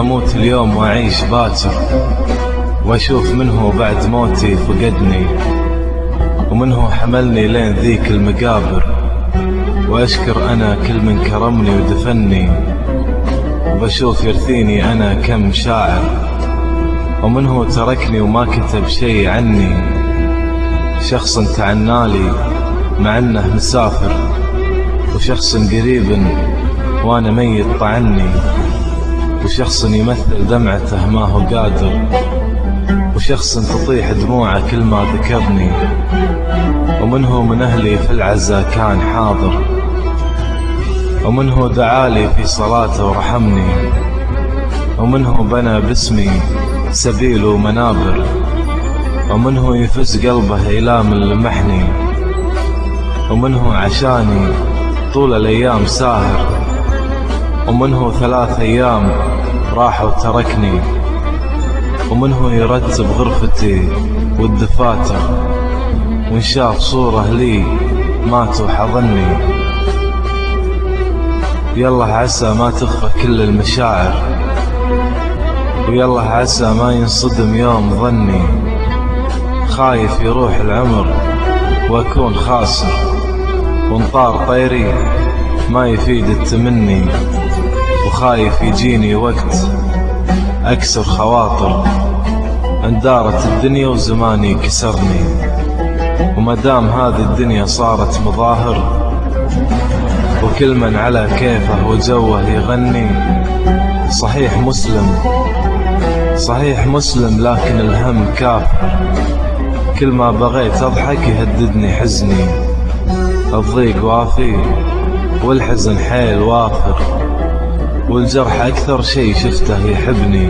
أموت اليوم وأعيش باكر، وأشوف منه بعد موتي فقدني، ومنه حملني لين ذيك المقابر، وأشكر أنا كل من كرمني ودفني، وبشوف يرثيني أنا كم شاعر، ومنه تركني وما كتب شي عني، شخص تعنالي مع أنه مسافر، وشخص قريب وأنا ميت طعني، وشخص يمثل دمعته ما هو قادر، وشخص تطيح دموعه كل ما ذكرني، ومنه من أهلي في العزا كان حاضر، ومنه دعالي في صلاته ورحمني، ومنه بنى باسمي سبيل ومنابر، ومنه يفز قلبه إلى من لمحني، ومنه عشاني طول الأيام ساهر، ومنه 3 أيام راح وتركني، ومنه يرتب غرفتي والدفاتر، وإن شاف صورة لي مات وحضني. يلا عسى ما تخفى كل المشاعر، ويلا عسى ما ينصدم يوم ظني، خايف يروح العمر وأكون خاسر، وانطار طيري ما يفيد التمني، وخايف يجيني وقت أكسر خواطر، ان دارت الدنيا وزماني كسرني، ومدام هذه الدنيا صارت مظاهر، وكل من على كيفه وجوه يغني، صحيح مسلم لكن الهم كافر، كل ما بغيت أضحك يهددني حزني، الضيق وافي والحزن حيل وافر، والجرح أكثر شي شفته يحبني،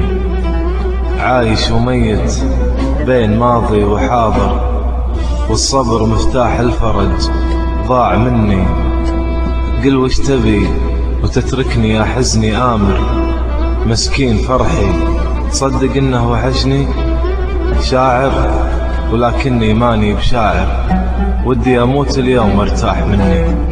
عايش وميت بين ماضي وحاضر، والصبر مفتاح الفرج ضاع مني، قل وش تبي وتتركني يا حزني آمر، مسكين فرحي تصدق إنه وحشني، شاعر ولكني ماني بشاعر، ودي أموت اليوم وارتاح مني.